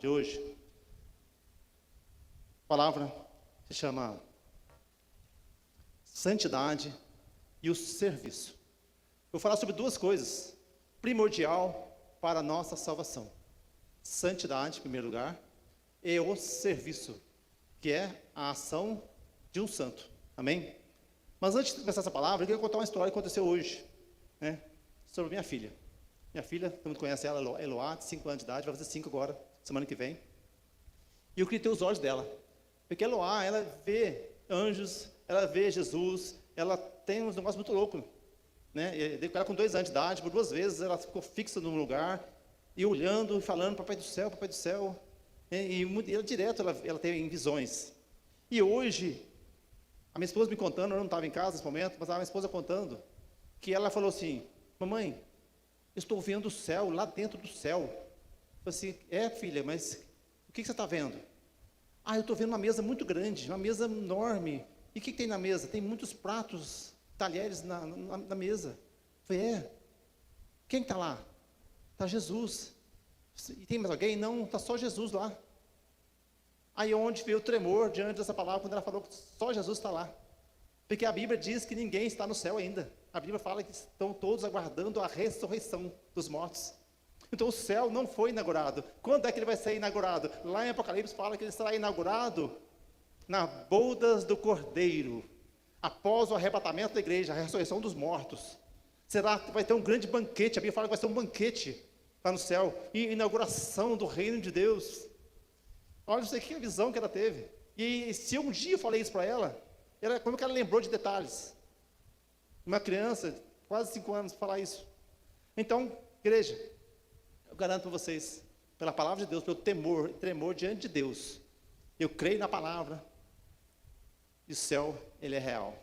de hoje, a palavra se chama santidade e o serviço. Eu vou falar sobre duas coisas, primordial para a nossa salvação. Santidade, em primeiro lugar, e o serviço, que é a ação de um santo. Amém? Mas antes de começar essa palavra, eu queria contar uma história que aconteceu hoje, né, sobre minha filha. Minha filha, todo mundo conhece ela, Eloá, de 5 anos de idade, vai fazer 5 agora, semana que vem. E eu queria ter os olhos dela, porque Eloá, ela vê anjos, ela vê Jesus, ela tem uns negócios muito loucos, né? Ela com 2 anos de idade, por 2 vezes ela ficou fixa num lugar, e olhando, e falando, papai do céu, e ela direto, ela tem visões. E hoje, a minha esposa me contando, eu não estava em casa nesse momento, mas a minha esposa contando, que ela falou assim, mamãe, eu estou vendo o céu, lá dentro do céu. Eu falei assim, filha, mas o que você está vendo? Ah, eu estou vendo uma mesa muito grande, uma mesa enorme. E o que tem na mesa? Tem muitos pratos, talheres na mesa. Eu falei, quem está lá? Está Jesus. E tem mais alguém? Não, está só Jesus lá. Aí onde veio o tremor diante dessa palavra, quando ela falou que só Jesus está lá. Porque a Bíblia diz que ninguém está no céu ainda. A Bíblia fala que estão todos aguardando a ressurreição dos mortos. Então o céu não foi inaugurado. Quando é que ele vai ser inaugurado? Lá em Apocalipse fala que ele será inaugurado na bodas do Cordeiro, após o arrebatamento da igreja, a ressurreição dos mortos. Vai ter um grande banquete, a Bíblia fala que vai ser um banquete lá no céu, e inauguração do reino de Deus. Olha, isso aqui é a visão que ela teve. E se um dia eu falei isso para ela, como que ela lembrou de detalhes? Uma criança, quase 5 anos, falar isso. Então, igreja, eu garanto para vocês, pela palavra de Deus, pelo tremor diante de Deus, eu creio na palavra, e o céu, ele é real.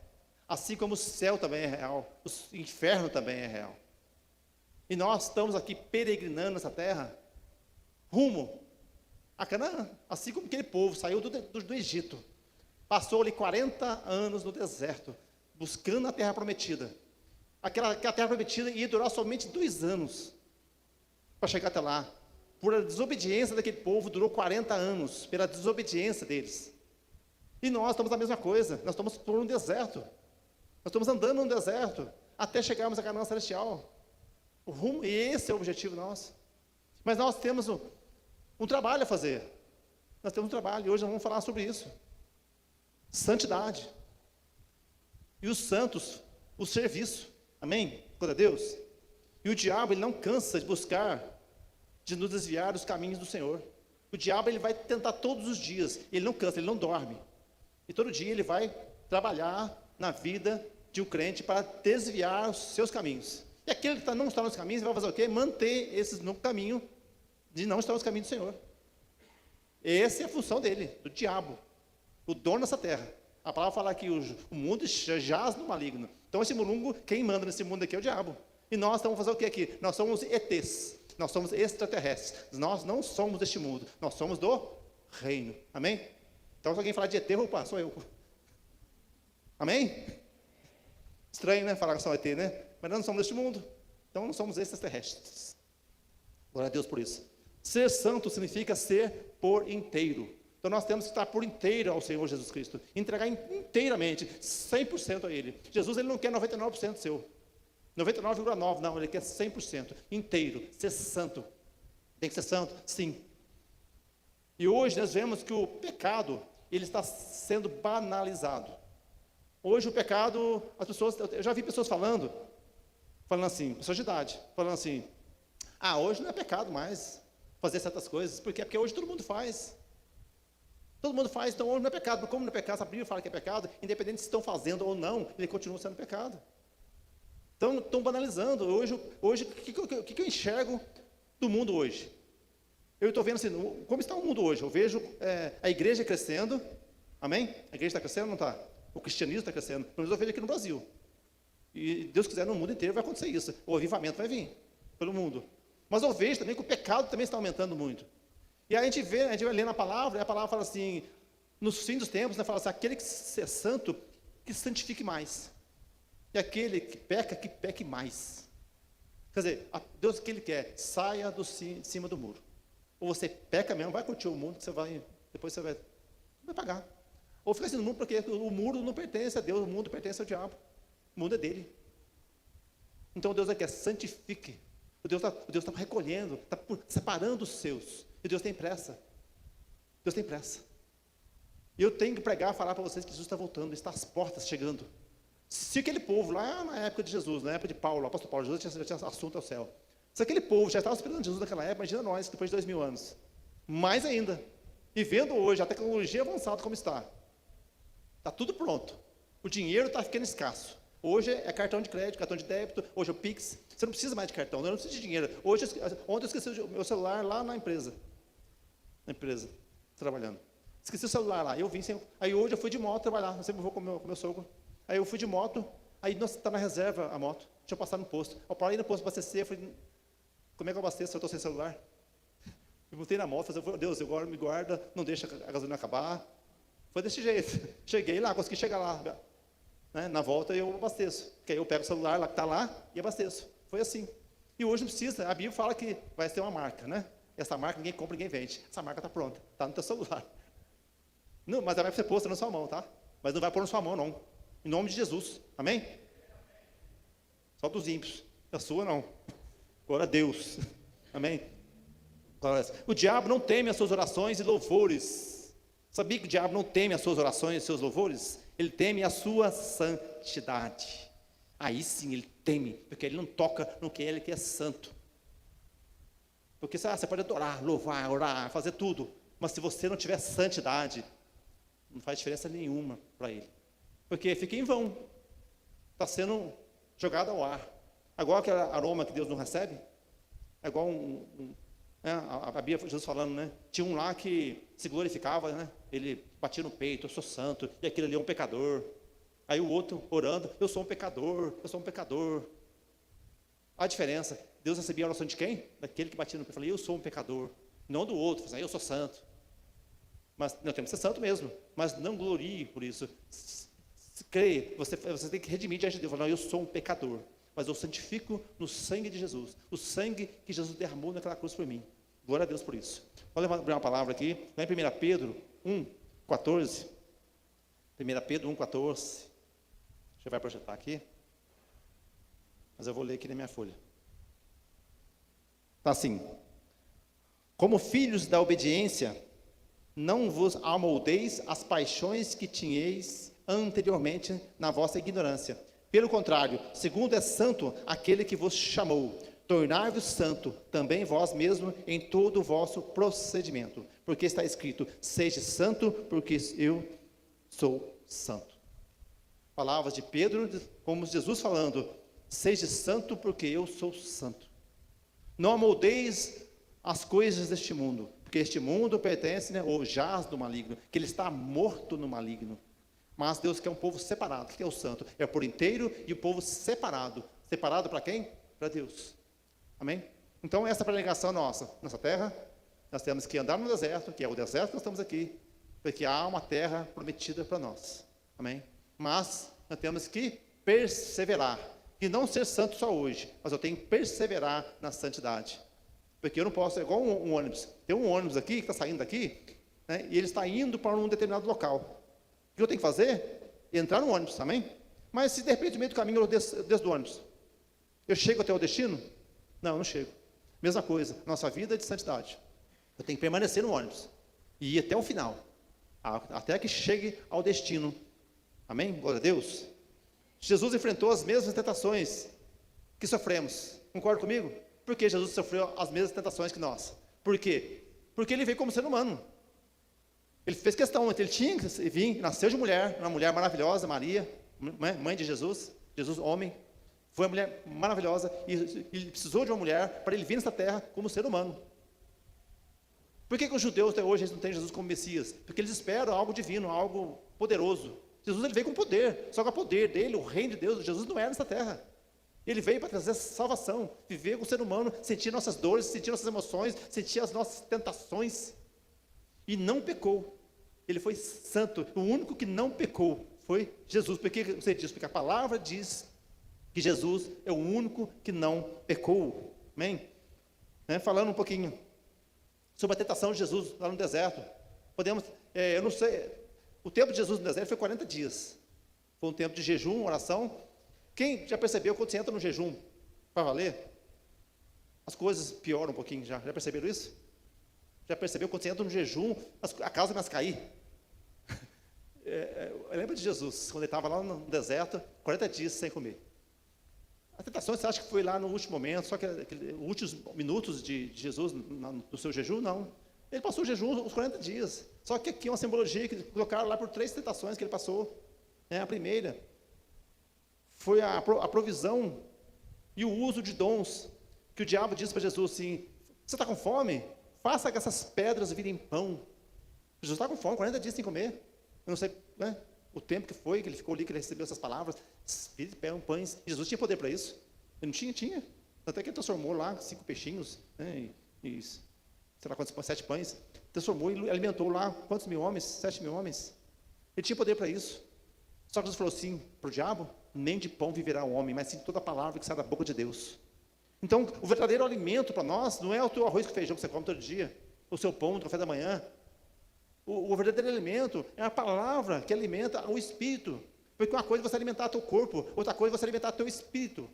Assim como o céu também é real, o inferno também é real. E nós estamos aqui peregrinando nessa terra, rumo a Canaã, assim como aquele povo saiu do Egito, passou ali 40 anos no deserto, buscando a terra prometida. Aquela terra prometida ia durar somente 2 anos para chegar até lá. Por a desobediência daquele povo, durou 40 anos, pela desobediência deles. E nós estamos a mesma coisa, nós estamos por um deserto, nós estamos andando no deserto, até chegarmos a Canaã celestial. E esse é o objetivo nosso. Mas nós temos um trabalho a fazer. Nós temos um trabalho, e hoje nós vamos falar sobre isso. Santidade. E os santos, o serviço. Amém? Glória a Deus. E o diabo, ele não cansa de buscar, de nos desviar dos caminhos do Senhor. O diabo, ele vai tentar todos os dias. Ele não cansa, ele não dorme. E todo dia ele vai trabalhar na vida de um crente para desviar os seus caminhos. E aquele que não está nos caminhos, vai fazer o quê? Manter esses no caminho, de não estar nos caminhos do Senhor. Essa é a função dele, do diabo, o dono dessa terra. A palavra fala que o mundo jaz no maligno. Então esse mundo, quem manda nesse mundo aqui é o diabo. E nós estamos fazendo o que aqui? Nós somos ETs, nós somos extraterrestres. Nós não somos deste mundo, nós somos do reino. Amém? Então se alguém falar de ET, opa, sou eu. Amém? Estranho, né? Falar que sou ET, né? Mas nós não somos deste mundo, então não somos extraterrestres. Glória a Deus por isso. Ser santo significa ser por inteiro. Então nós temos que estar por inteiro ao Senhor Jesus Cristo, entregar inteiramente, 100% a Ele. Jesus, Ele não quer 99% seu, 99,9%, não, Ele quer 100%, inteiro, ser santo. Tem que ser santo? Sim. E hoje nós vemos que o pecado, ele está sendo banalizado. Hoje o pecado, as pessoas, eu já vi pessoas falando assim, pessoas de idade, falando assim, hoje não é pecado mais fazer certas coisas, porque hoje todo mundo faz. Todo mundo faz, então hoje não é pecado. Como não é pecado, a Bíblia fala que é pecado, independente se estão fazendo ou não, ele continua sendo pecado. Então, estão banalizando. Hoje o que eu enxergo do mundo hoje? Eu estou vendo assim, como está o mundo hoje? Eu vejo a igreja crescendo, amém? A igreja está crescendo ou não está? O cristianismo está crescendo, pelo menos eu vejo aqui no Brasil. E Deus quiser, no mundo inteiro vai acontecer isso. O avivamento vai vir pelo mundo. Mas eu vejo também que o pecado também está aumentando muito. E aí a gente vai lendo a palavra, e a palavra fala assim, nos fins dos tempos, né, fala assim, aquele que é santo, que se santifique mais. E aquele que peque mais. Quer dizer, Deus, o que Ele quer? Saia de cima do muro. Ou você peca mesmo, vai curtir o mundo, que depois você vai pagar. Ou fica assim no mundo, porque o mundo não pertence a Deus, o mundo pertence ao diabo. O mundo é dele. Então Deus quer, santifique. O Deus está recolhendo, está separando os seus. E Deus tem pressa. Deus tem pressa. E eu tenho que pregar, falar para vocês que Jesus está voltando, está às portas chegando. Se aquele povo, lá na época de Jesus, na época de Paulo, o apóstolo Paulo, Jesus já tinha assunto ao céu. Se aquele povo já estava esperando Jesus naquela época, imagina nós, depois de 2000 anos. Mais ainda. E vendo hoje a tecnologia avançada como está. Está tudo pronto. O dinheiro está ficando escasso. Hoje é cartão de crédito, cartão de débito, hoje é o Pix. Você não precisa mais de cartão, eu não preciso de dinheiro. Ontem eu esqueci o meu celular lá na empresa. Trabalhando. Esqueci o celular lá, eu vim sem. Aí hoje eu fui de moto trabalhar, eu sempre vou com o meu sogro. Aí eu fui de moto, aí está na reserva a moto, deixa eu passar no posto. Eu parei no posto para abastecer, eu falei, como é que eu abasteço se eu estou sem celular? Eu botei na moto, falei, Deus, agora me guarda, não deixa a gasolina acabar. Foi desse jeito. Cheguei lá, consegui chegar lá. Né? Na volta eu abasteço. Porque aí eu pego o celular lá que está lá e abasteço. Foi assim. E hoje não precisa. A Bíblia fala que vai ter uma marca, né? Essa marca ninguém compra, ninguém vende. Essa marca está pronta, está no teu celular. Não, mas ela vai ser posta na sua mão, tá? Mas não vai pôr na sua mão, não. Em nome de Jesus. Amém? Só dos ímpios. A sua não. Glória a Deus. Amém? O diabo não teme as suas orações e louvores. Sabia que o diabo não teme as suas orações e seus louvores? Ele teme a sua santidade. Aí sim ele teme, porque ele não toca no que ele que é santo. Porque você pode adorar, louvar, orar, fazer tudo, mas se você não tiver santidade, não faz diferença nenhuma para ele. Porque fica em vão. Está sendo jogado ao ar. Agora aquele aroma que Deus não recebe, é igual a Bíblia, Jesus falando, né? Tinha um lá que se glorificava, né? Ele batia no peito, eu sou santo, e aquele ali é um pecador. Aí o outro orando, eu sou um pecador, eu sou um pecador. A diferença, Deus recebia a oração de quem? Daquele que batia no peito, eu falei, eu sou um pecador. Não do outro, falei, eu sou santo. Mas não temos que ser santo mesmo, mas não glorie por isso. Creia, você tem que redimir diante de Deus, falar, não, eu sou um pecador, mas eu santifico no sangue de Jesus, o sangue que Jesus derramou naquela cruz por mim. Glória a Deus por isso. Vou abrir uma palavra aqui, lá em 1 Pedro 1,14. 1 Pedro 1,14. Já vai projetar aqui, mas eu vou ler aqui na minha folha. Está assim: como filhos da obediência, não vos amoldeis as paixões que tinhais anteriormente na vossa ignorância. Pelo contrário, segundo é santo aquele que vos chamou, tornai-vos santo também vós mesmos em todo o vosso procedimento. Porque está escrito, seja santo, porque eu sou santo. Palavras de Pedro, como Jesus falando, seja santo, porque eu sou santo. Não amoldeis as coisas deste mundo, porque este mundo pertence, né, ou jaz do maligno, que ele está morto no maligno. Mas Deus quer um povo separado, que é o santo, é por inteiro e o povo separado. Separado para quem? Para Deus. Amém? Então essa pregação nossa terra, nós temos que andar no deserto, que é o deserto que nós estamos aqui, porque há uma terra prometida para nós. Amém? Mas nós temos que perseverar, e não ser santo só hoje, mas eu tenho que perseverar na santidade. Porque eu não posso, é igual um ônibus. Tem um ônibus aqui, que está saindo daqui, né, e ele está indo para um determinado local. O que eu tenho que fazer? Entrar no ônibus, amém? Mas se de repente no meio do caminho eu desço do ônibus, eu chego até o destino? Não, eu não chego. Mesma coisa, nossa vida é de santidade. Eu tenho que permanecer no ônibus e ir até o final, até que chegue ao destino. Amém? Glória a Deus. Jesus enfrentou as mesmas tentações que sofremos. Concorda comigo? Por que Jesus sofreu as mesmas tentações que nós? Por quê? Porque ele veio como ser humano. Ele fez questão, ele tinha que vir, nasceu de mulher, uma mulher maravilhosa, Maria, mãe de Jesus, Jesus homem, foi uma mulher maravilhosa, e ele precisou de uma mulher para ele vir nessa terra como ser humano. Por que os judeus até hoje eles não têm Jesus como Messias? Porque eles esperam algo divino, algo poderoso. Jesus ele veio com poder, só que o poder dele, o reino de Deus, Jesus não era nessa terra. Ele veio para trazer salvação, viver com o ser humano, sentir nossas dores, sentir nossas emoções, sentir as nossas tentações, e não pecou. Ele foi santo. O único que não pecou foi Jesus. Por que você diz? Porque a palavra diz que Jesus é o único que não pecou. Amém? Falando um pouquinho sobre a tentação de Jesus lá no deserto. Eu não sei, o tempo de Jesus no deserto foi 40 dias. Foi um tempo de jejum, oração. Quem já percebeu quando você entra no jejum para valer, as coisas pioram um pouquinho já? Já perceberam isso? Já percebeu quando você entra no jejum, a casa começa a cair? Eu lembro de Jesus, quando ele estava lá no deserto, 40 dias sem comer. A tentação, você acha que foi lá no último momento, só que os últimos minutos de Jesus no seu jejum? Não. Ele passou o jejum os 40 dias. Só que aqui é uma simbologia que colocaram lá por 3 tentações que ele passou. A primeira foi a provisão e o uso de dons, que o diabo disse para Jesus assim: você está com fome? Faça que essas pedras virem pão. Jesus está com fome, 40 dias sem comer. Eu não sei, né, o tempo que foi, que ele ficou ali, que ele recebeu essas palavras. Pegam pães. Jesus tinha poder para isso? Ele não tinha? Tinha. Até que ele transformou lá 5 peixinhos, né, e sei lá quantos pães, 7 pães. Transformou e alimentou lá quantos mil homens? 7 mil homens. Ele tinha poder para isso. Só que Jesus falou assim para o diabo: nem de pão viverá o homem, mas sim toda a palavra que sai da boca de Deus. Então, o verdadeiro alimento para nós não é o teu arroz com feijão que você come todo dia, o seu pão no café da manhã. O verdadeiro alimento é a palavra que alimenta o espírito. Porque uma coisa é você alimentar o teu corpo, outra coisa é você alimentar o teu espírito.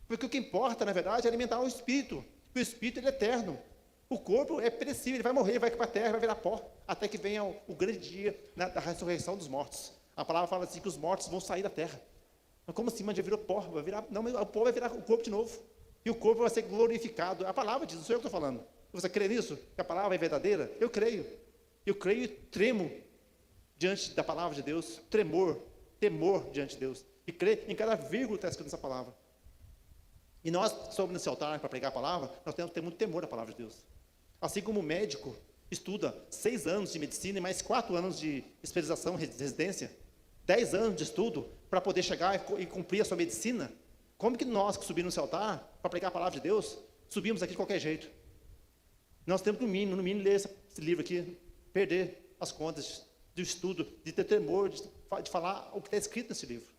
Porque o que importa, na verdade, é alimentar o espírito. O espírito, ele é eterno. O corpo é perecível, ele vai morrer, vai para a terra, vai virar pó, até que venha o grande dia da ressurreição dos mortos. A palavra fala assim que os mortos vão sair da terra. Mas como assim? Mas já virou pó, vai virar, não, o pó vai virar o corpo de novo. E o corpo vai ser glorificado. A palavra diz, não sou eu que estou falando. Você crê nisso? Que a palavra é verdadeira? Eu creio. Eu creio e tremo diante da palavra de Deus. Temor diante de Deus. E creio em cada vírgula que está escrito nessa palavra. E nós, sobre nesse altar, para pregar a palavra, nós temos que ter muito temor da palavra de Deus. Assim como o médico estuda 6 anos de medicina e mais 4 anos de especialização, residência, 10 anos de estudo para poder chegar e cumprir a sua medicina, como que nós que subimos nesse altar para pregar a palavra de Deus, subimos aqui de qualquer jeito? Nós temos no mínimo ler esse livro aqui, perder as contas do estudo, de ter temor, de falar o que está escrito nesse livro.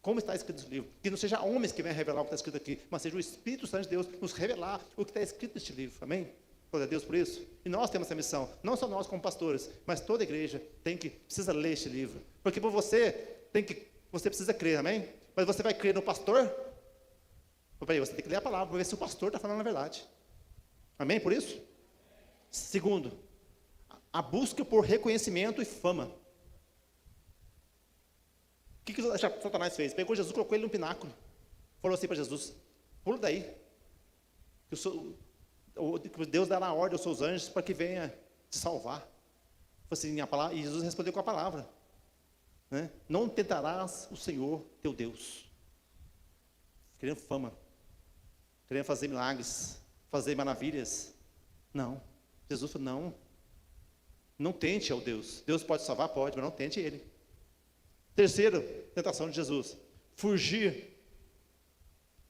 Como está escrito nesse livro? Que não seja homens que venham revelar o que está escrito aqui, mas seja o Espírito Santo de Deus nos revelar o que está escrito neste livro. Amém? Glória a Deus por isso. E nós temos essa missão, não só nós como pastores, mas toda a igreja precisa ler este livro. Porque por você precisa crer, amém? Mas você vai crer no pastor? Peraí, você tem que ler a palavra para ver se o pastor está falando a verdade. Amém por isso? Segundo, a busca por reconhecimento e fama. O que Satanás fez? Pegou Jesus, colocou ele no pináculo. Falou assim para Jesus: pula daí. Que Deus dará ordem aos seus anjos para que venha te salvar. Assim, e Jesus respondeu com a palavra, né? Não tentarás o Senhor teu Deus. Querendo fama, querendo fazer milagres, fazer maravilhas. Não. Jesus falou: não tente ao Deus. Deus pode salvar? Pode, mas não tente ele. Terceira tentação de Jesus: fugir.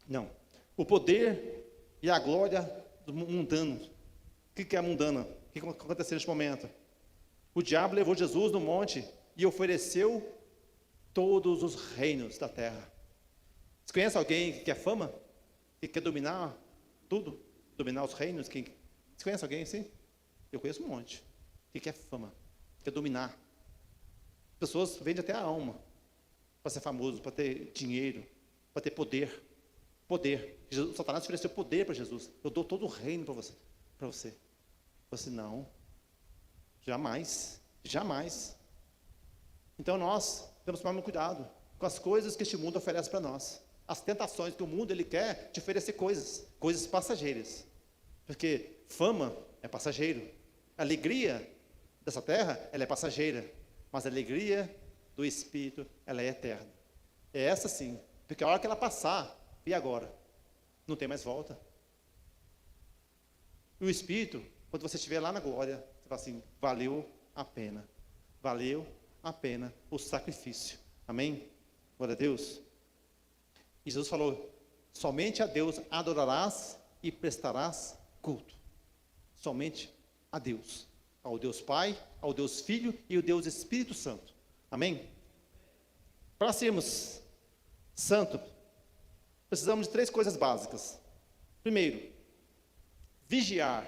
Não. O poder e a glória do mundano. O que é mundana? O que aconteceu neste momento? O diabo levou Jesus no monte e ofereceu todos os reinos da terra. Você conhece alguém que quer fama? Que quer dominar tudo? Dominar os reinos? Você conhece alguém assim? Eu conheço um monte. Que quer fama? Quer dominar. Pessoas vendem até a alma para ser famoso, para ter dinheiro, para ter poder. Poder. Satanás ofereceu poder para Jesus. Eu dou todo o reino para você. Você não. Jamais. Jamais. Então nós temos que tomar muito cuidado com as coisas que este mundo oferece para nós. As tentações que o mundo ele quer te oferecer coisas passageiras. Porque fama é passageiro. A alegria dessa terra, ela é passageira. Mas a alegria do Espírito, ela é eterna. É essa sim. Porque a hora que ela passar, e agora? Não tem mais volta. E o Espírito, quando você estiver lá na glória, você fala assim: valeu a pena. Valeu a pena o sacrifício. Amém? Glória a Deus. E Jesus falou: somente a Deus adorarás e prestarás culto. Somente a Deus. Ao Deus Pai, ao Deus Filho e ao Deus Espírito Santo. Amém? Para sermos santos, precisamos de 3 coisas básicas. Primeiro, vigiar.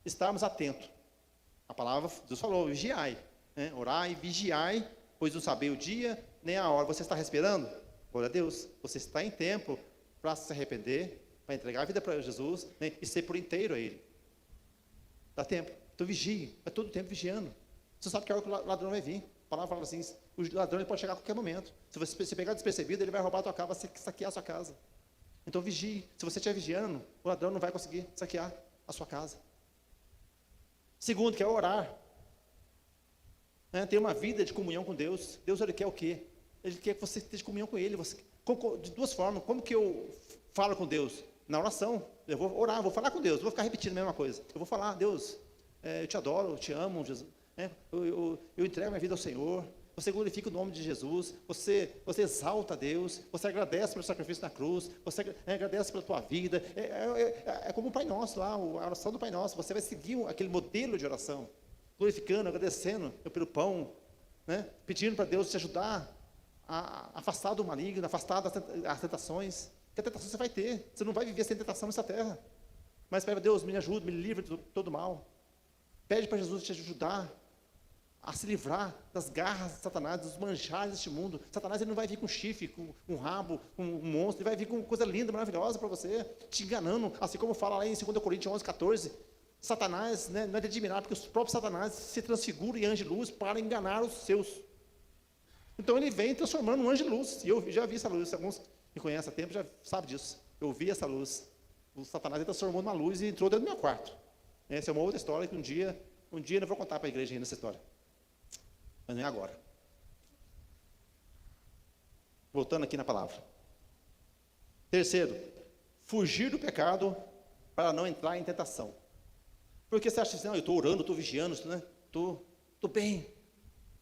estarmos atentos. A palavra, Deus falou, vigiai, né? Orai, vigiai, pois não sabei o dia, nem a hora. Você está respirando? Glória a Deus. Você está em tempo para se arrepender, para entregar a vida para Jesus, né? E ser por inteiro a Ele. Dá tempo. Então vigie, é todo tempo vigiando. Você sabe que a hora que o ladrão vai vir. A palavra fala assim, o ladrão ele pode chegar a qualquer momento. Se você se pegar despercebido, ele vai roubar a tua casa, vai saquear a sua casa. Então vigie. Se você estiver vigiando, o ladrão não vai conseguir saquear a sua casa. Segundo, que é orar. Ter uma vida de comunhão com Deus. Deus, ele quer o quê? Ele quer que você esteja de comunhão com Ele. De duas formas. Como que eu falo com Deus? Na oração. Eu vou orar, vou falar com Deus. Não vou ficar repetindo a mesma coisa. Eu vou falar, Deus, eu te adoro, eu te amo, Jesus. Eu entrego minha vida ao Senhor. Você glorifica o nome de Jesus. Você exalta a Deus. Você agradece pelo sacrifício na cruz. Você agradece pela tua vida. É como o Pai Nosso lá, a oração do Pai Nosso. Você vai seguir aquele modelo de oração. Glorificando, agradecendo pelo pão, né? Pedindo para Deus te ajudar a afastar do maligno, afastar das tentações. Que a tentação você vai ter. Você não vai viver sem tentação nessa terra. Mas pede para Deus, me ajude, me livre de todo mal. Pede para Jesus te ajudar a se livrar das garras de Satanás, dos manjares deste mundo. Satanás ele não vai vir com chifre, com um rabo, com um monstro. Ele vai vir com coisa linda, maravilhosa para você, te enganando. Assim como fala lá em 2 Coríntios 11:14. Satanás, né, não é de admirar, porque os próprios Satanás se transfiguram em anjo de luz para enganar os seus. Então ele vem transformando um anjo de luz. E eu já vi essa luz. Alguns me conhecem há tempo já sabem disso. Eu vi essa luz. O Satanás transformou numa luz e entrou dentro do meu quarto. Essa é uma outra história que um dia eu vou contar para a igreja ainda essa história. Mas não é agora. Voltando aqui na palavra. Terceiro, fugir do pecado para não entrar em tentação. Porque você acha assim, não, eu estou orando, estou vigiando, né? Estou bem.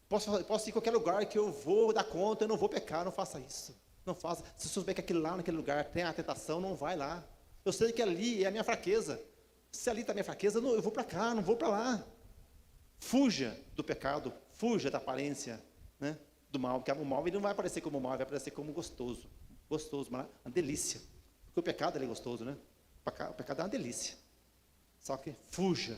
Posso ir em qualquer lugar que eu vou dar conta, eu não vou pecar, não faça isso. Não faça. Se você souber que naquele lugar tem a tentação, não vai lá. Eu sei que ali é a minha fraqueza. Se ali está a minha fraqueza, eu vou para cá, não vou para lá. Fuja do pecado, fuja da aparência, né, do mal. Porque o mal ele não vai aparecer como mal, ele vai aparecer como gostoso. Gostoso, uma delícia. Porque o pecado ele é gostoso, né? O pecado é uma delícia. Só que fuja.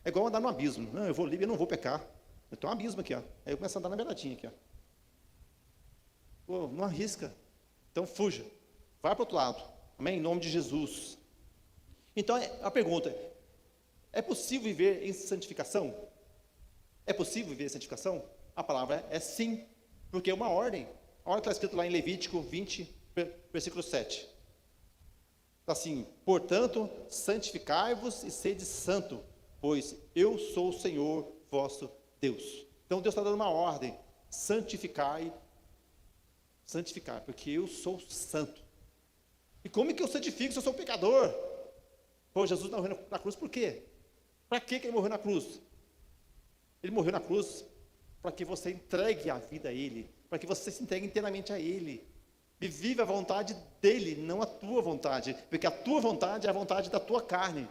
É igual andar no abismo. Não, eu vou livre, eu não vou pecar. Eu tenho um abismo aqui, ó. Aí eu começo a andar na beiradinha aqui, ó. Pô, não arrisca. Então fuja. Vai para o outro lado. Amém? Em nome de Jesus. Então a pergunta é possível viver em santificação? É possível viver em santificação? A palavra é sim. Porque é uma ordem. A ordem está escrito lá em Levítico 20, versículo 7. Está assim, portanto, santificai-vos e sede santo, pois eu sou o Senhor vosso Deus. Então Deus está dando uma ordem, santificai, porque eu sou santo. E como é que eu santifico se eu sou pecador? Pô, Jesus morreu na cruz por quê? Para que ele morreu na cruz? Ele morreu na cruz para que você entregue a vida a Ele, para que você se entregue inteiramente a Ele. E vive a vontade dele, não a tua vontade. Porque a tua vontade é a vontade da tua carne.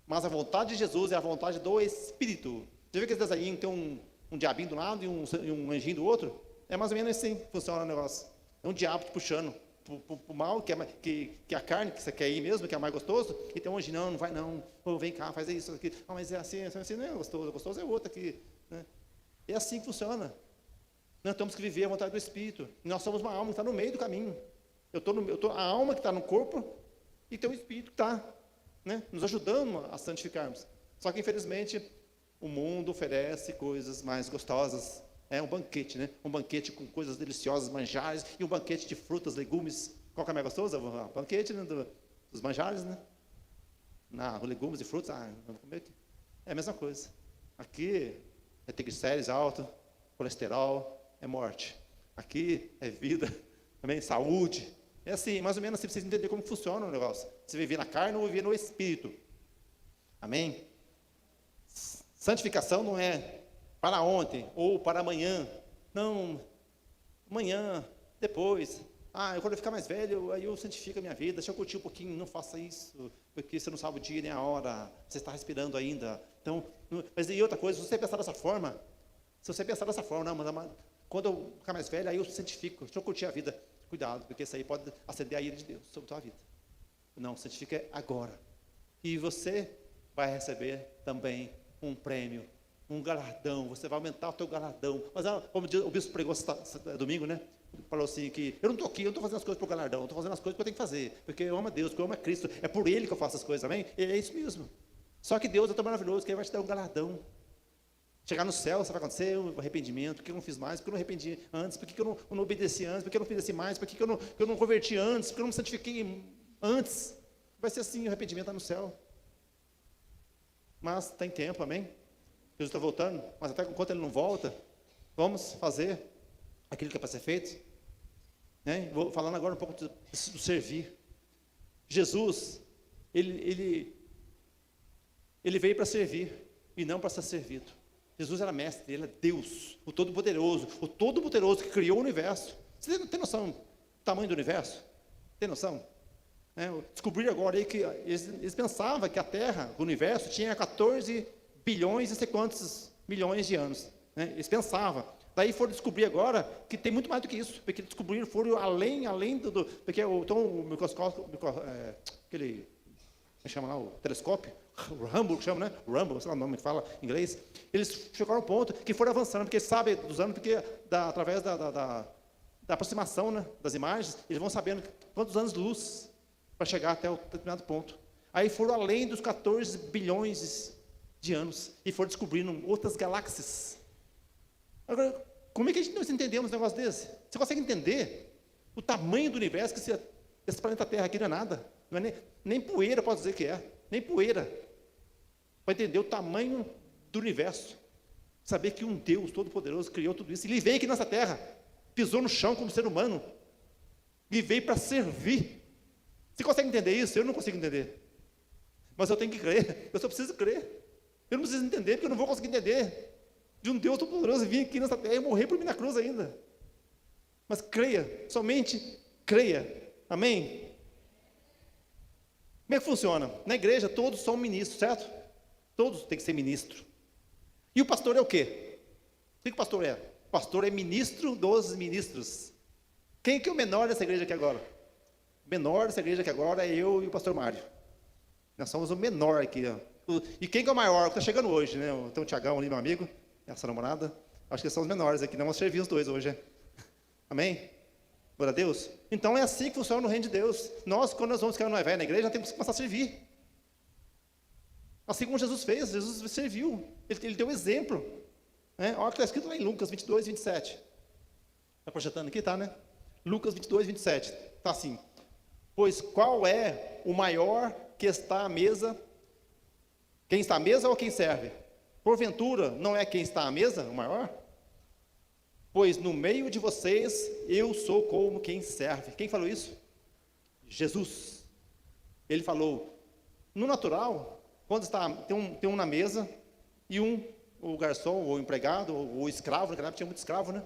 Mas a vontade de Jesus é a vontade do Espírito. Você vê que esse desenho tem um diabinho do lado e um anjinho do outro? É mais ou menos assim que funciona o negócio. É um diabo te puxando para o mal, que é a carne, que você quer ir mesmo, que é mais gostoso. E tem um anjinho, não vai não. Oh, vem cá, faz isso aqui. Ah, mas é assim, não é gostoso. Gostoso é outro aqui. Né? É assim que funciona. Nós temos que viver a vontade do Espírito. Nós somos uma alma que está no meio do caminho. A alma que está no corpo e tem o Espírito que está, né, nos ajudando a santificarmos. Só que, infelizmente, o mundo oferece coisas mais gostosas. É um banquete, né? Um banquete com coisas deliciosas, manjares, e um banquete de frutas, legumes. Qual que é mais gostoso? O banquete, né, dos manjares, né? Legumes e frutas. Vamos comer aqui. É a mesma coisa. Aqui é triglicérides alto, colesterol, é morte. Aqui é vida, também saúde. É assim, mais ou menos assim, para vocês entenderem como funciona o negócio. Você viver na carne ou viver no Espírito. Amém? Santificação não é para ontem ou para amanhã. Não, amanhã, depois. Eu quando eu ficar mais velho, aí eu santifico a minha vida. Deixa eu curtir um pouquinho, não faça isso, porque você não sabe o dia nem a hora. Você está respirando ainda. Então, mas e outra coisa, se você pensar dessa forma, não, quando eu ficar mais velho, aí eu santifico. Deixa eu curtir a vida. Cuidado, porque isso aí pode acender a ira de Deus sobre a tua vida. Não, santifica agora. E você vai receber também um prêmio, um galardão. Você vai aumentar o teu galardão. Mas como o bispo pregou domingo, né? Falou assim que eu não estou aqui, eu não estou fazendo as coisas para o galardão, eu estou fazendo as coisas que eu tenho que fazer, porque eu amo a Deus, porque eu amo a Cristo, é por Ele que eu faço as coisas, amém? E é isso mesmo. Só que Deus é tão maravilhoso que Ele vai te dar um galardão. Chegar no céu, você vai acontecer o arrependimento, por que eu não fiz mais, por que eu não arrependi antes, por que eu não obedeci antes, por que eu não fiz assim mais, por que eu não converti antes, por que eu não me santifiquei antes. Vai ser assim, o arrependimento está no céu. Mas tem tempo, amém? Jesus está voltando, mas até enquanto Ele não volta, vamos fazer aquilo que é para ser feito, né? Vou falando agora um pouco do servir. Jesus, ele veio para servir e não para ser servido. Jesus era mestre, Ele é Deus, o Todo-Poderoso que criou o universo. Você tem noção do tamanho do universo? Tem noção? Descobri agora aí que eles pensavam que a Terra, o universo, tinha 14 bilhões e sei quantos milhões de anos, né? Eles pensavam. Daí foram descobrir agora que tem muito mais do que isso, porque descobriram, foram além do porque então o microscópio, aquele, como chama lá, o telescópio, o Hubble, que chama, né? Rumble, sei lá o nome que fala em inglês. Eles chegaram ao ponto que foram avançando, porque sabem dos anos, porque através da aproximação, né, das imagens, eles vão sabendo quantos anos-luz para chegar até o determinado ponto. Aí foram além dos 14 bilhões de anos e foram descobrindo outras galáxias. Agora, como é que a gente não entendemos um negócio desse? Você consegue entender o tamanho do universo, que esse planeta Terra aqui não é nada, não é nem poeira, pode dizer que é, nem poeira, para entender o tamanho do universo, saber que um Deus Todo-Poderoso criou tudo isso, Ele veio aqui nessa terra, pisou no chão como ser humano, e veio para servir. Você consegue entender isso? Eu não consigo entender, mas eu tenho que crer, eu só preciso crer, eu não preciso entender, porque eu não vou conseguir entender, de um Deus Todo-Poderoso vir aqui nessa terra e morrer por mim na cruz ainda. Mas creia, somente creia. Amém? Como é que funciona? Na igreja todos são ministros, certo? Todos têm que ser ministro. E o pastor é o quê? O que o pastor é? O pastor é ministro dos ministros. Quem que é o menor dessa igreja aqui agora? O menor dessa igreja aqui agora é eu e o pastor Mário. Nós somos o menor aqui. Ó. E quem que é o maior? O que está chegando hoje, né? Então o Tiagão ali, meu amigo. Essa namorada, acho que são os menores aqui, não vamos servir os dois hoje, né? Amém? Glória a Deus. Então é assim que funciona no reino de Deus. Nós, quando nós vamos ficar mais velho na igreja, nós temos que começar a servir. Assim como Jesus fez, Jesus serviu, ele deu exemplo. Né? Olha o que está escrito lá em Lucas 22, 27. Está projetando aqui, tá, né? Lucas 22, 27. Está assim: pois qual é o maior que está à mesa? Quem está à mesa ou quem serve? Porventura, não é quem está à mesa o maior? Pois no meio de vocês, eu sou como quem serve. Quem falou isso? Jesus. Ele falou, no natural, quando tem um na mesa, e o garçom, ou o empregado, ou o escravo, naquela época tinha muito escravo, né?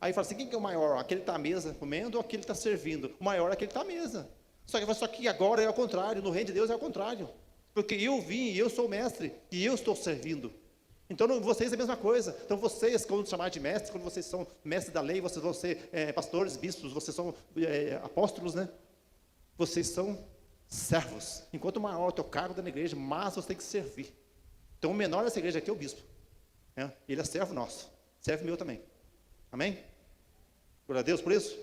Aí fala assim, quem que é o maior? Aquele que está à mesa comendo ou aquele que está servindo? O maior é aquele que está à mesa. Só que agora é ao contrário, no reino de Deus é ao contrário. Porque eu vim e eu sou mestre, e eu estou servindo. Então, vocês é a mesma coisa. Então, vocês, quando chamar de mestres, quando vocês são mestres da lei, vocês vão ser pastores, bispos, vocês são apóstolos, né? Vocês são servos. Enquanto maior é o teu cargo da igreja, mas você tem que servir. Então, o menor dessa igreja aqui é o bispo. Né? Ele é servo nosso. Servo meu também. Amém? Glória a Deus por isso.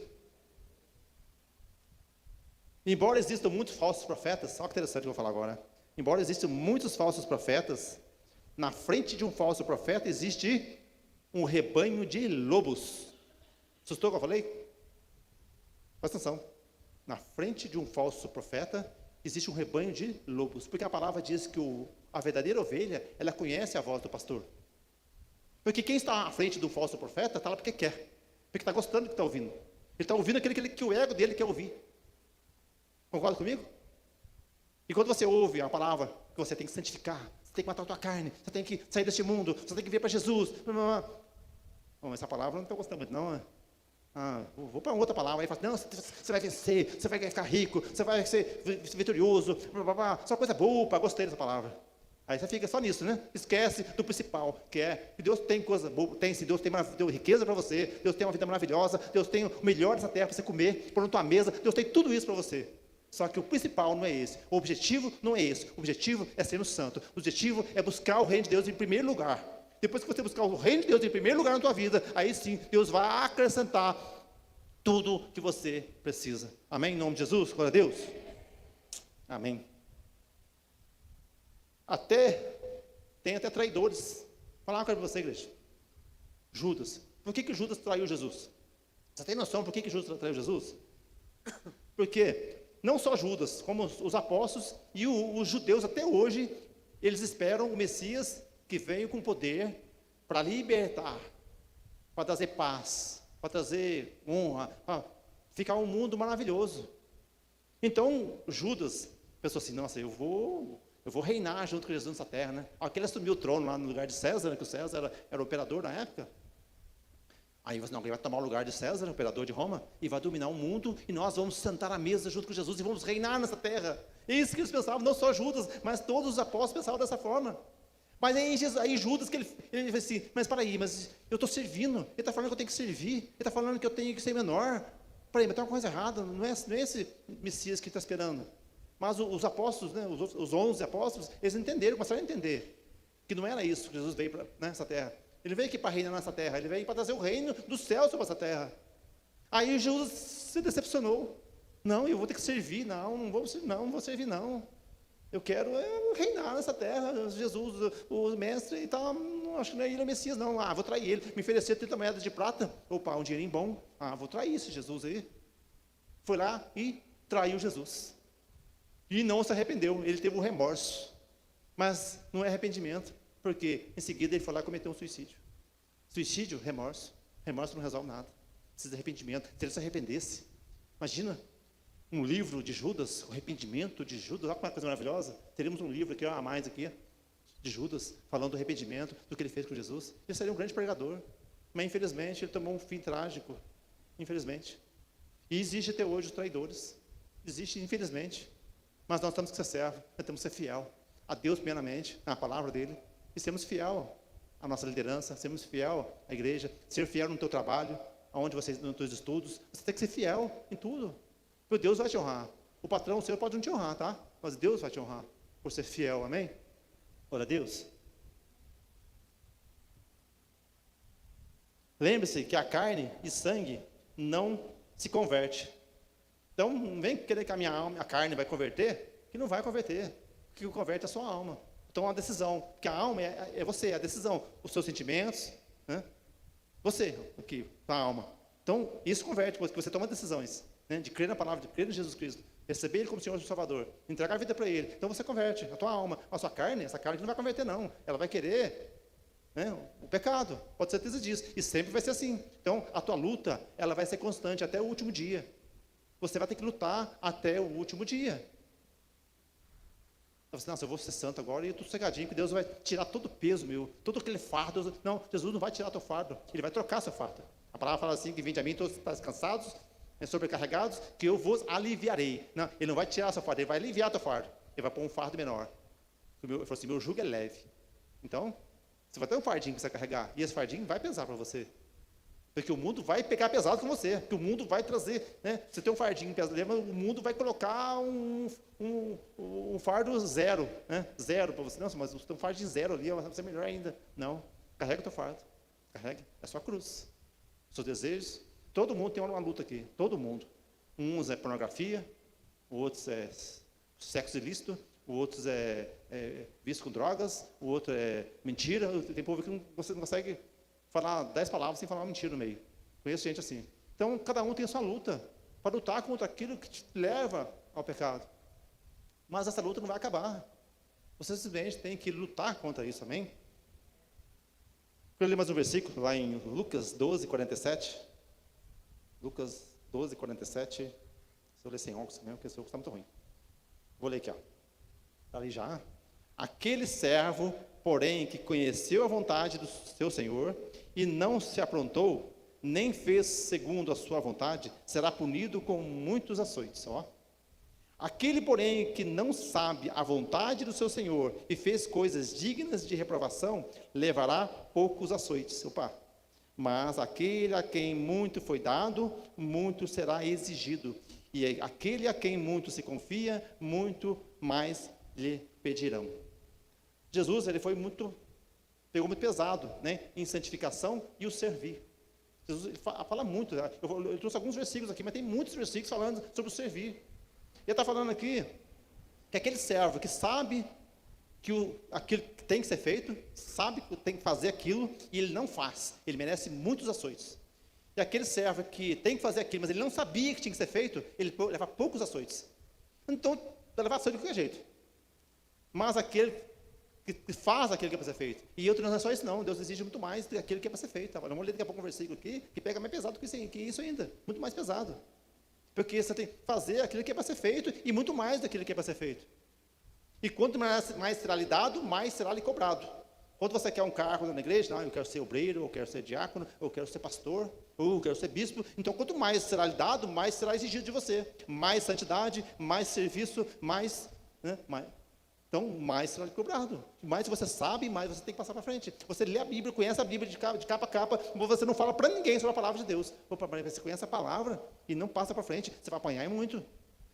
Embora existam muitos falsos profetas, olha que interessante que eu vou falar agora, né? Embora existam muitos falsos profetas, na frente de um falso profeta existe um rebanho de lobos. Assustou o que eu falei? Presta atenção. Na frente de um falso profeta existe um rebanho de lobos, porque a palavra diz que a verdadeira ovelha, ela conhece a voz do pastor. Porque quem está à frente do falso profeta está lá porque quer, porque está gostando do que está ouvindo. Ele está ouvindo aquele que o ego dele quer ouvir. Concorda comigo? E quando você ouve a palavra que você tem que santificar, você tem que matar a tua carne, você tem que sair deste mundo, você tem que vir para Jesus. Bom, essa palavra eu não estou gostando muito, não. Vou para outra palavra aí, falo, não, você vai vencer, você vai ficar rico, você vai ser vitorioso, só coisa boa, gostei dessa palavra. Aí você fica só nisso, né? Esquece do principal, que é que Deus tem coisa boa, se Deus deu riqueza para você, Deus tem uma vida maravilhosa, Deus tem o melhor dessa terra para você comer, pôr na tua mesa, Deus tem tudo isso para você. Só que o principal não é esse. O objetivo não é esse. O objetivo é ser um santo. O objetivo é buscar o reino de Deus em primeiro lugar. Depois que você buscar o reino de Deus em primeiro lugar na tua vida, aí sim, Deus vai acrescentar tudo que você precisa. Amém? Em nome de Jesus, glória a Deus. Amém. Tem até traidores. Vou falar uma coisa para você, igreja. Judas. Por que Judas traiu Jesus? Você tem noção por que Judas traiu Jesus? Porque não só Judas, como os apóstolos e os judeus até hoje, eles esperam o Messias que veio com poder para libertar, para trazer paz, para trazer honra, para ficar um mundo maravilhoso. Então, Judas pensou assim, nossa, eu vou reinar junto com Jesus nessa terra, né? Ele assumiu o trono lá no lugar de César, né, que o César era o imperador na época. Aí você, não, ele vai tomar o lugar de César, o imperador de Roma, e vai dominar o mundo, e nós vamos sentar à mesa junto com Jesus e vamos reinar nessa terra. É isso que eles pensavam, não só Judas, mas todos os apóstolos pensavam dessa forma. Mas aí Judas, que ele falou assim, mas para aí, mas eu estou servindo, ele está falando que eu tenho que servir, ele está falando que eu tenho que ser menor. Peraí, mas tem uma coisa errada, não é esse Messias que está esperando. Mas os apóstolos, né, os 11 apóstolos, eles entenderam, começaram a entender, que não era isso que Jesus veio para nessa terra. Ele veio aqui para reinar nessa terra, ele veio para trazer o reino do céu sobre essa terra. Aí Jesus se decepcionou. Não, eu vou ter que servir, não vou servir não. Eu quero reinar nessa terra, Jesus, o mestre, e tal, acho que não é ele o Messias não. Vou trair ele, me oferecer 30 moedas de prata, opa, um dinheirinho bom, vou trair esse Jesus aí. Foi lá e traiu Jesus. E não se arrependeu, ele teve um remorso. Mas não é arrependimento. Porque em seguida ele foi lá e cometeu um suicídio. Suicídio, remorso. Remorso não resolve nada. Precisa de arrependimento. Se ele se arrependesse, imagina um livro de Judas, o arrependimento de Judas, olha que coisa maravilhosa. Teríamos um livro aqui, a mais aqui, de Judas, falando do arrependimento, do que ele fez com Jesus. Ele seria um grande pregador. Mas infelizmente ele tomou um fim trágico. Infelizmente. E existe até hoje os traidores. Existe, infelizmente. Mas nós temos que ser servo, nós temos que ser fiel a Deus plenamente, na palavra dele. E sermos fiel à nossa liderança, sermos fiel à igreja, ser fiel no teu trabalho, aonde você, nos teus estudos, você tem que ser fiel em tudo, porque Deus vai te honrar. O patrão, o Senhor pode não te honrar, tá? Mas Deus vai te honrar, por ser fiel, amém? Glória a Deus. Lembre-se que a carne e sangue não se converte. Então, não vem querer que a minha alma, a carne vai converter, que não vai converter, o que converte é a sua alma. Então, é uma decisão, porque a alma é você, é a decisão, os seus sentimentos, né? Você, aqui, a alma. Então, isso converte, porque você toma decisões, né? De crer na palavra, de crer em Jesus Cristo, receber Ele como Senhor e Salvador, entregar a vida para Ele. Então, você converte a tua alma. A sua carne, essa carne não vai converter, não. Ela vai querer, né, o pecado, pode ter certeza disso. E sempre vai ser assim. Então, a tua luta, ela vai ser constante até o último dia. Você vai ter que lutar até o último dia. Você, nossa, eu vou ser santo agora e eu estou sossegadinho, que Deus vai tirar todo o peso meu, todo aquele fardo. Não, Jesus não vai tirar teu fardo, Ele vai trocar seu fardo. A palavra fala assim, que vinde a mim todos estão cansados, sobrecarregados, que eu vos aliviarei. Não, Ele não vai tirar seu fardo, Ele vai aliviar teu fardo. Ele vai pôr um fardo menor. Ele falou assim, meu jugo é leve. Então, você vai ter um fardinho que você vai carregar, e esse fardinho vai pesar para você. Porque o mundo vai pegar pesado com você, porque o mundo vai trazer, né? Você tem um fardinho pesado, o mundo vai colocar um fardo zero, né? Zero para você. Nossa, mas você tem um fardinho zero ali, vai ser melhor ainda. Não, carrega o teu fardo, carrega, é sua cruz. Seus desejos, todo mundo tem uma luta aqui, todo mundo. Uns é pornografia, outros é sexo ilícito, outros é vício com drogas, o outro é mentira. Tem povo que você não consegue falar 10 palavras sem falar uma mentira no meio. Conheço gente assim. Então, cada um tem a sua luta, para lutar contra aquilo que te leva ao pecado. Mas essa luta não vai acabar. Você simplesmente tem que lutar contra isso, amém? Eu ler mais um versículo, lá em Lucas 12, 47. Lucas 12, 47. Se eu ler sem óculos mesmo, porque esse óculos está muito ruim. Vou ler aqui, ó. Está ali já. Aquele servo, porém, que conheceu a vontade do seu Senhor e não se aprontou, nem fez segundo a sua vontade, será punido com muitos açoites. Ó. Aquele, porém, que não sabe a vontade do seu Senhor e fez coisas dignas de reprovação, levará poucos açoites. Opa. Mas aquele a quem muito foi dado, muito será exigido. E aquele a quem muito se confia, muito mais lhe pedirão. Jesus, ele pegou muito pesado, né, em santificação e o servir. Jesus ele fala muito, né? Eu trouxe alguns versículos aqui, mas tem muitos versículos falando sobre o servir. Ele está falando aqui que aquele servo que sabe que aquilo que tem que ser feito, sabe que tem que fazer aquilo, e ele não faz, ele merece muitos açoites. E aquele servo que tem que fazer aquilo, mas ele não sabia que tinha que ser feito, ele leva poucos açoites. Então, vai levar açoite de qualquer jeito. Mas aquele que faz aquilo que é para ser feito. E outro não é só isso não, Deus exige muito mais daquilo que é para ser feito. Vamos ler daqui a pouco um versículo aqui, que pega mais pesado que isso ainda, muito mais pesado. Porque você tem que fazer aquilo que é para ser feito, e muito mais daquilo que é para ser feito. E quanto mais será lhe dado, mais será lhe cobrado. Quando você quer um cargo na igreja, eu quero ser obreiro, eu quero ser diácono, eu quero ser pastor, eu quero ser bispo. Então, quanto mais será lhe dado, mais será exigido de você. Mais santidade, mais serviço, mais. Então, mais será lhe cobrado. Mais você sabe, mais você tem que passar para frente. Você lê a Bíblia, conhece a Bíblia de capa a capa, mas você não fala para ninguém sobre a palavra de Deus. Você conhece a palavra e não passa para frente, você vai apanhar muito.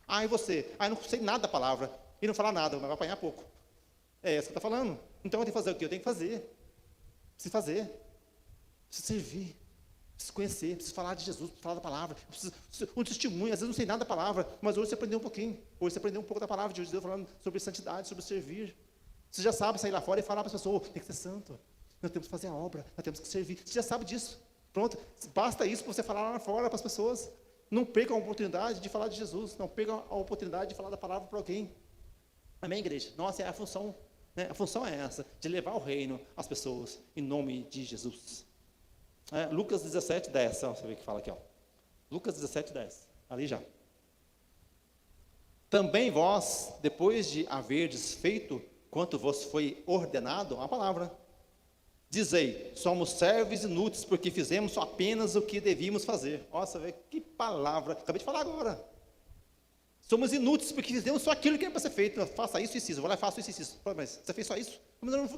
E você? Eu não sei nada da palavra. E não falar nada, mas vai apanhar pouco. É isso que está falando. Então eu tenho que fazer o quê? Eu tenho que fazer. Preciso fazer. Preciso servir. Preciso conhecer. Preciso falar de Jesus, preciso falar da palavra. Preciso um testemunho. Às vezes não sei nada da palavra, mas hoje você aprendeu um pouquinho. Hoje você aprendeu um pouco da palavra de Deus falando sobre santidade, sobre servir. Você já sabe sair lá fora e falar para as pessoas, tem que ser santo. Nós temos que fazer a obra, nós temos que servir. Você já sabe disso. Pronto. Basta isso para você falar lá fora para as pessoas. Não percam a oportunidade de falar de Jesus. Não percam a oportunidade de falar da palavra para alguém. Amém, igreja? Nossa, é a função, né? A função é essa, de levar o reino às pessoas, em nome de Jesus. Lucas 17, 10, você vê que fala aqui, ó. Lucas 17, 10, ali já. Também vós, depois de haverdes feito quanto vos foi ordenado, a palavra, dizei, somos servos inúteis, porque fizemos apenas o que devíamos fazer. Nossa, vê que palavra, acabei de falar agora. Somos inúteis porque fizemos só aquilo que era para ser feito. Faça isso e isso. Eu vou lá e faço isso e isso. Mas você fez só isso?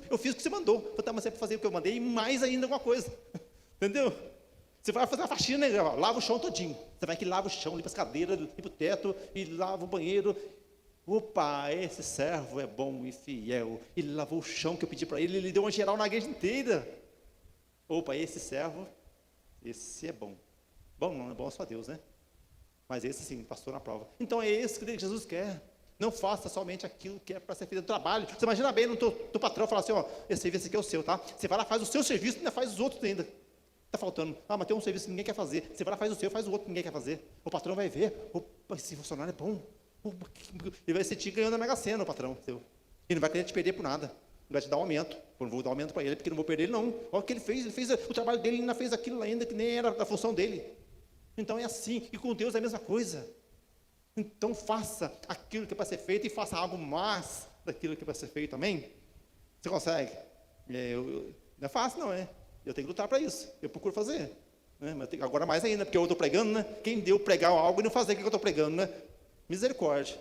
Eu fiz o que você mandou. Mas você vai fazer o que eu mandei e mais ainda alguma coisa. Entendeu? Você vai fazer uma faxina, né? Lava o chão todinho. Você vai que lava o chão, limpa as cadeiras, limpa o teto e lava o banheiro. Opa, esse servo é bom e fiel. Ele lavou o chão que eu pedi para ele, ele deu uma geral na igreja inteira. Opa, esse servo, esse é bom. Bom não, é bom só Deus, né? Mas esse sim, passou na prova. Então é isso que Jesus quer. Não faça somente aquilo que é para ser feito no trabalho. Você imagina bem no teu patrão falar assim, esse serviço aqui é o seu, tá? Você vai lá, faz o seu serviço e ainda faz os outros ainda. Está faltando. Mas tem um serviço que ninguém quer fazer. Você vai lá, faz o seu, faz o outro que ninguém quer fazer. O patrão vai ver, opa, esse funcionário é bom. Opa, ele vai sentir ganhando a Mega Sena, o patrão seu. E não vai querer te perder por nada. Ele vai te dar um aumento. Eu não vou dar um aumento para ele, porque não vou perder ele não. Olha o que ele fez o trabalho dele, ele ainda fez aquilo ainda que nem era da função dele. Então é assim, e com Deus é a mesma coisa. Então faça aquilo que é para ser feito e faça algo mais daquilo que é para ser feito, amém? Você consegue? Não é fácil não, é? Eu tenho que lutar para isso, eu procuro fazer. Né? Mas agora mais ainda, porque eu estou pregando, né? Quem deu pregar algo e não fazer o que eu estou pregando, né? Misericórdia.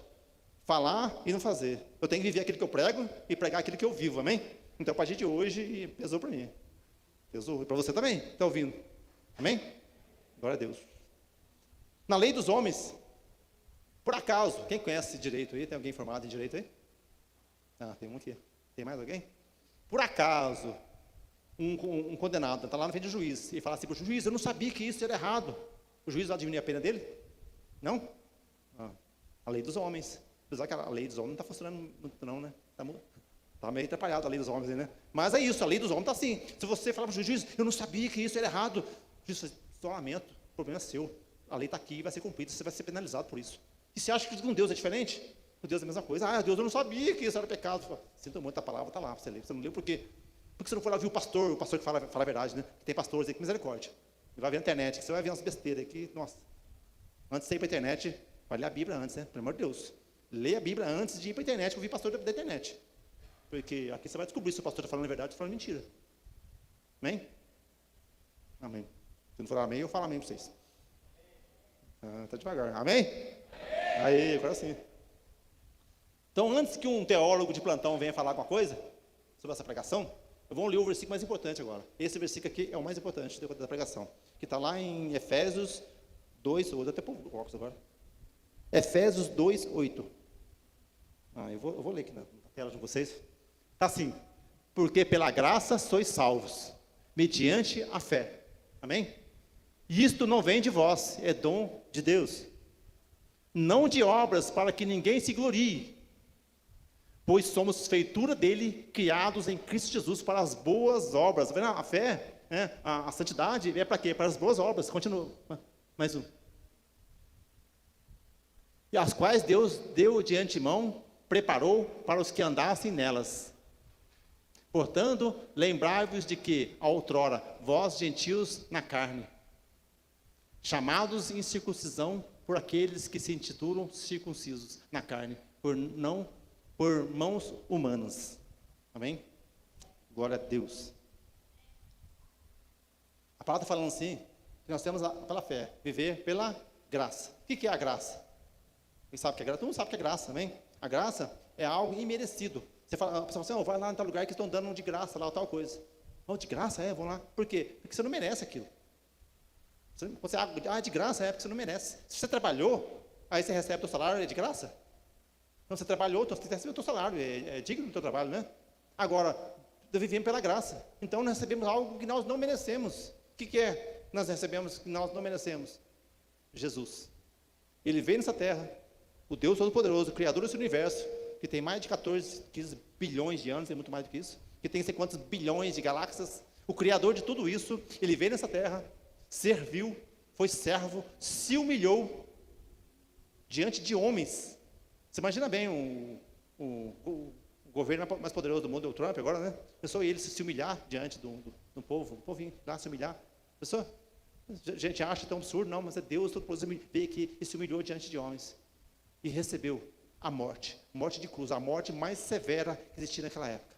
Falar e não fazer. Eu tenho que viver aquilo que eu prego e pregar aquilo que eu vivo, amém? Então a partir de hoje, pesou para mim. Pesou, e para você também, está ouvindo? Amém? Glória a Deus. Na lei dos homens, por acaso, quem conhece direito aí? Tem alguém formado em direito aí? Tem um aqui. Tem mais alguém? Por acaso, um condenado está lá na frente do juiz e fala assim para o juiz, eu não sabia que isso era errado. O juiz vai diminuir a pena dele? Não? A lei dos homens. Apesar que a lei dos homens não está funcionando muito não, né? Está meio atrapalhada a lei dos homens aí, né? Mas é isso, a lei dos homens está assim. Se você falar para o juiz, eu não sabia que isso era errado. O juiz fala, só lamento, o problema é seu. A lei está aqui e vai ser cumprida, você vai ser penalizado por isso. E você acha que com Deus é diferente? Com Deus é a mesma coisa. Deus, eu não sabia que isso era pecado. Sinto muito, a palavra está lá, você lê. Você não leu por quê? Porque você não foi lá ver o pastor que fala a verdade, né? Que tem pastores aí, que misericórdia. Ele vai ver na internet, que você vai ver umas besteiras aqui, nossa. Antes de ir para a internet, vai ler a Bíblia antes, né? Pelo amor de Deus. Leia a Bíblia antes de ir para a internet, ouvir pastor da internet. Porque aqui você vai descobrir se o pastor está falando a verdade ou está falando mentira. Amém? Amém. Se não for amém, eu falo amém para vocês. Está devagar. Amém? Aí, agora sim. Então, antes que um teólogo de plantão venha falar alguma coisa sobre essa pregação, eu vou ler o versículo mais importante agora. Esse versículo aqui é o mais importante da pregação, que está lá em Efésios 2, vou até pôr o óculos agora. Efésios 2:8. Eu vou ler aqui na tela de vocês. Está assim: porque pela graça sois salvos, mediante a fé. Amém? E isto não vem de vós, é dom de Deus. Não de obras, para que ninguém se glorie. Pois somos feitura dele, criados em Cristo Jesus para as boas obras. A fé, né, a santidade é para quê? Para as boas obras. Continua. Mais um. E as quais Deus deu de antemão, preparou para os que andassem nelas. Portanto, lembrai-vos de que, outrora, vós gentios na carne, chamados em circuncisão por aqueles que se intitulam circuncisos na carne, por mãos humanas. Amém? Glória a Deus. A palavra está falando assim, que nós temos pela fé, viver pela graça. O que é a graça? Quem sabe o que é graça? Todo mundo sabe o que é graça, amém? A graça é algo imerecido. Você fala, a pessoa fala assim, vai lá em tal lugar que estão dando de graça lá, tal coisa. De graça? Vão lá. Por quê? Porque você não merece aquilo. Você, de graça porque você não merece. Se você trabalhou, aí você recebe o seu salário, é de graça? Não, você trabalhou, você recebe o seu salário, é digno do seu trabalho, né? Agora, vivemos pela graça. Então, nós recebemos algo que nós não merecemos. O que é? Nós recebemos que nós não merecemos? Jesus. Ele veio nessa terra, o Deus Todo-Poderoso, o Criador desse universo, que tem mais de 14, 15 bilhões de anos, tem muito mais do que isso, que tem sei quantos bilhões de galáxias, o Criador de tudo isso, ele veio nessa terra, serviu, foi servo, se humilhou diante de homens. Você imagina bem o governo mais poderoso do mundo, o Trump agora, né? Pensou ele se humilhar diante do povo, o povo lá se humilhar. Pensou? A gente acha tão absurdo, não, mas é Deus Todo-Poderoso veio aqui e se humilhou diante de homens. E recebeu a morte de cruz, a morte mais severa que existia naquela época.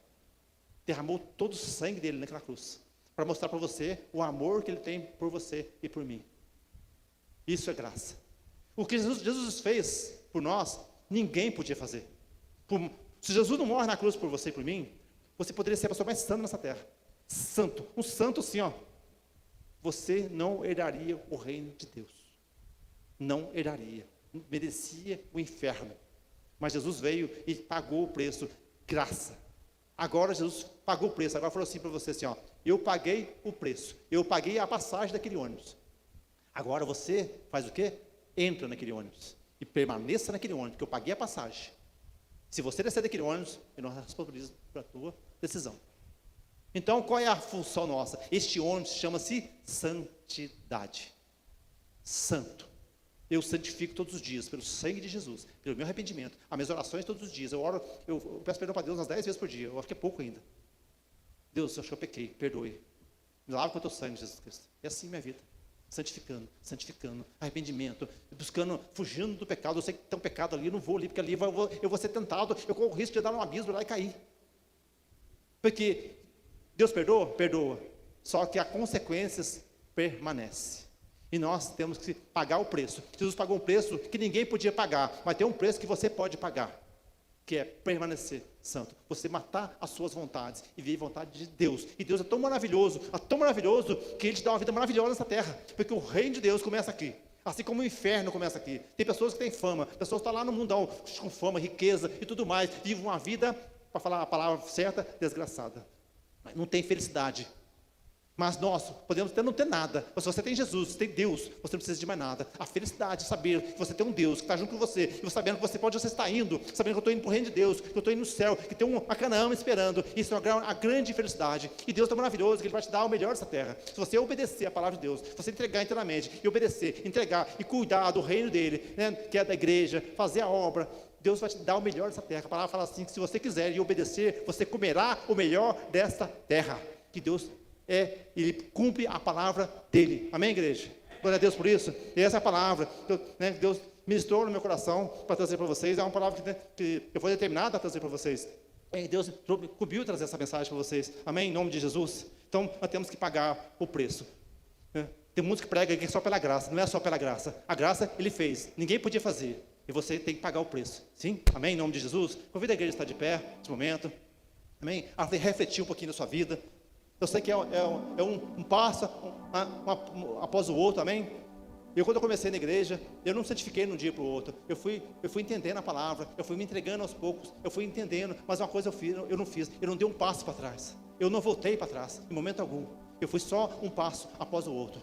Derramou todo o sangue dele naquela cruz, para mostrar para você o amor que ele tem por você e por mim. Isso é graça. O que Jesus fez por nós, ninguém podia fazer. Se Jesus não morre na cruz por você e por mim, você poderia ser a pessoa mais santa nessa terra. Santo, um santo assim, você não herdaria o reino de Deus. Não herdaria. Merecia o inferno. Mas Jesus veio e pagou o preço, graça. Agora Jesus pagou o preço. Agora falou assim para você assim, eu paguei o preço. Eu paguei a passagem daquele ônibus. Agora você faz o quê? Entra naquele ônibus e permaneça naquele ônibus, porque eu paguei a passagem. Se você descer daquele ônibus, eu não responsabilizo pela tua decisão. Então, qual é a função nossa? Este ônibus chama-se santidade. Santo. Eu santifico todos os dias, pelo sangue de Jesus, pelo meu arrependimento, as minhas orações todos os dias. Eu oro, eu peço perdão para Deus umas 10 vezes por dia. Eu acho que é pouco ainda. Deus, eu acho que eu pequei, perdoe. Me lava com o teu sangue, Jesus Cristo. É assim minha vida. Santificando, arrependimento, buscando, fugindo do pecado. Eu sei que tem um pecado ali, eu não vou ali, porque ali eu vou ser tentado, eu corro o risco de dar um abismo lá e cair. Porque Deus perdoa? Perdoa. Só que as consequências permanecem. E nós temos que pagar o preço. Jesus pagou um preço que ninguém podia pagar, mas tem um preço que você pode pagar, que é permanecer santo. Você matar as suas vontades e viver a vontade de Deus. E Deus é tão maravilhoso, que Ele te dá uma vida maravilhosa nessa terra, porque o reino de Deus começa aqui. Assim como o inferno começa aqui. Tem pessoas que têm fama, pessoas que estão lá no mundão, com fama, riqueza e tudo mais, vivem uma vida, para falar a palavra certa, desgraçada. Mas não tem felicidade. Mas nós podemos até não ter nada, mas se você tem Jesus, você tem Deus, você não precisa de mais nada. A felicidade de saber que você tem um Deus que está junto com você, e você sabendo que você está indo, sabendo que eu estou indo para o reino de Deus, que eu estou indo no céu, que tem uma Canaã me esperando. Isso é uma grande felicidade. E Deus é maravilhoso, que Ele vai te dar o melhor dessa terra. Se você obedecer a palavra de Deus, se você entregar inteiramente, e obedecer, entregar e cuidar do reino dele, né, que é da igreja, fazer a obra, Deus vai te dar o melhor dessa terra. A palavra fala assim, que se você quiser e obedecer, você comerá o melhor desta terra. Que Deus Ele cumpre a palavra dele. Amém, igreja? Glória a Deus por isso. E essa é a palavra que Deus ministrou no meu coração para trazer para vocês. É uma palavra que eu fui determinado a trazer para vocês. E Deus cumpriu trazer essa mensagem para vocês. Amém? Em nome de Jesus. Então, nós temos que pagar o preço. Tem muitos que pregam aqui só pela graça. Não é só pela graça. A graça Ele fez. Ninguém podia fazer. E você tem que pagar o preço. Sim? Amém? Em nome de Jesus. Convido a igreja a estar de pé nesse momento. Amém? A refletir um pouquinho da sua vida. Eu sei que é um passo após o outro, amém? Quando eu comecei na igreja, eu não santifiquei de um dia para o outro. Eu fui entendendo a palavra, eu fui me entregando aos poucos, eu fui entendendo, mas uma coisa eu não fiz, eu não dei um passo para trás. Eu não voltei para trás, em momento algum. Eu fui só um passo após o outro,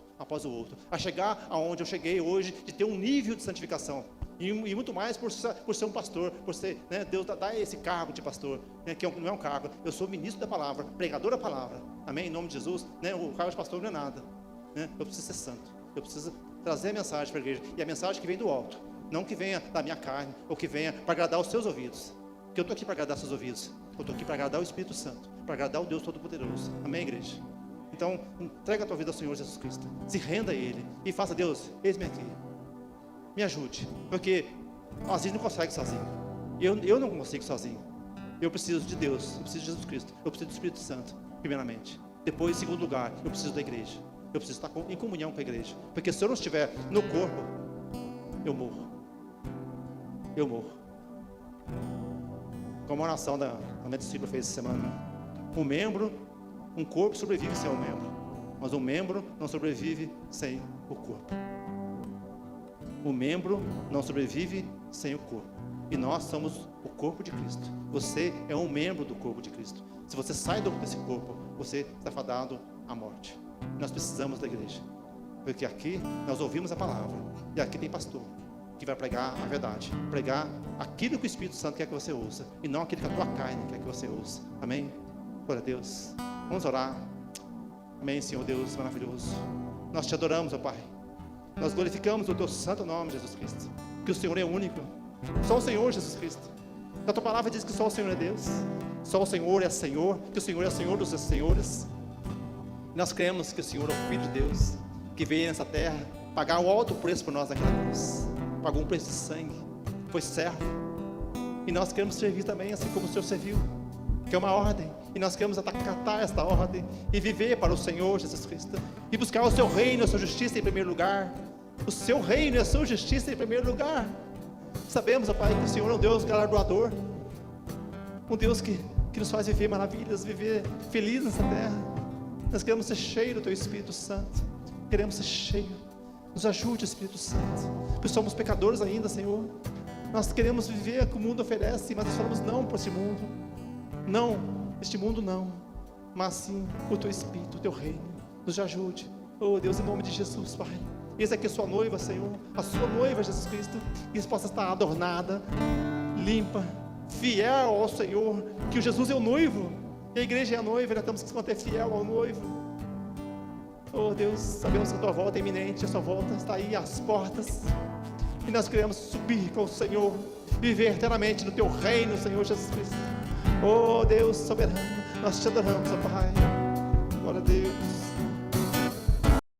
a chegar aonde eu cheguei hoje, de ter um nível de santificação. E muito mais por ser um pastor, por ser, né, Deus dá esse cargo de pastor, né, que não é um cargo. Eu sou ministro da palavra, pregador da palavra, amém? Em nome de Jesus, né, o cargo de pastor não é nada, né? Eu preciso ser santo, eu preciso trazer a mensagem para a igreja, e a mensagem que vem do alto, não que venha da minha carne, ou que venha para agradar os seus ouvidos, porque eu estou aqui para agradar os seus ouvidos, eu estou aqui para agradar o Espírito Santo, para agradar o Deus Todo-Poderoso, amém, igreja? Então, entrega a tua vida ao Senhor Jesus Cristo, se renda a Ele, e faça, Deus, eis-me aqui, me ajude, porque a gente não consegue sozinho, eu não consigo sozinho, eu preciso de Deus, eu preciso de Jesus Cristo, eu preciso do Espírito Santo, primeiramente, depois, em segundo lugar, eu preciso da igreja, eu preciso estar em comunhão com a igreja, porque se eu não estiver no corpo, eu morro, como a oração da minha discípula fez essa semana, um corpo sobrevive sem um membro, mas um membro não sobrevive sem o corpo. O membro não sobrevive sem o corpo. E nós somos o corpo de Cristo. Você é um membro do corpo de Cristo. Se você sai desse corpo, você está fadado à morte. Nós precisamos da igreja, porque aqui nós ouvimos a palavra, e aqui tem pastor que vai pregar a verdade, pregar aquilo que o Espírito Santo quer que você ouça, e não aquilo que a tua carne quer que você ouça. Amém? Glória a Deus. Vamos orar. Amém, Senhor Deus maravilhoso. Nós te adoramos, ó Pai. Nós glorificamos o teu santo nome, Jesus Cristo, que o Senhor é único. Só o Senhor, Jesus Cristo. A tua palavra diz que só o Senhor é Deus, só o Senhor é Senhor, que o Senhor é Senhor dos senhores. Nós cremos que o Senhor é o Filho de Deus, que veio nessa terra pagar um alto preço por nós naquela cruz, pagou um preço de sangue, foi servo, e nós queremos servir também assim como o Senhor serviu, que é uma ordem, e nós queremos acatar esta ordem, e viver para o Senhor Jesus Cristo, e buscar o seu reino e a sua justiça em primeiro lugar, o seu reino e a sua justiça em primeiro lugar. Sabemos, ó Pai, que o Senhor é um Deus galardoador, um Deus que nos faz viver maravilhas, viver feliz nessa terra. Nós queremos ser cheios do teu Espírito Santo, queremos ser cheios, nos ajude, Espírito Santo, porque somos pecadores ainda, Senhor. Nós queremos viver o que o mundo oferece, mas nós falamos não para esse mundo, não, este mundo não, mas sim o teu Espírito, o teu reino, nos ajude, oh Deus, em nome de Jesus, Pai. Eis aqui a sua noiva, Senhor, a sua noiva, Jesus Cristo, que isso possa estar adornada, limpa, fiel ao Senhor, que o Jesus é o noivo, e a igreja é a noiva, nós temos que se manter fiel ao noivo. Oh Deus, sabemos que a tua volta é iminente, a sua volta está aí às portas, e nós queremos subir com o Senhor, viver eternamente no teu reino, Senhor Jesus Cristo. Oh Deus soberano, nós te adoramos, ó Pai. Glória a Deus.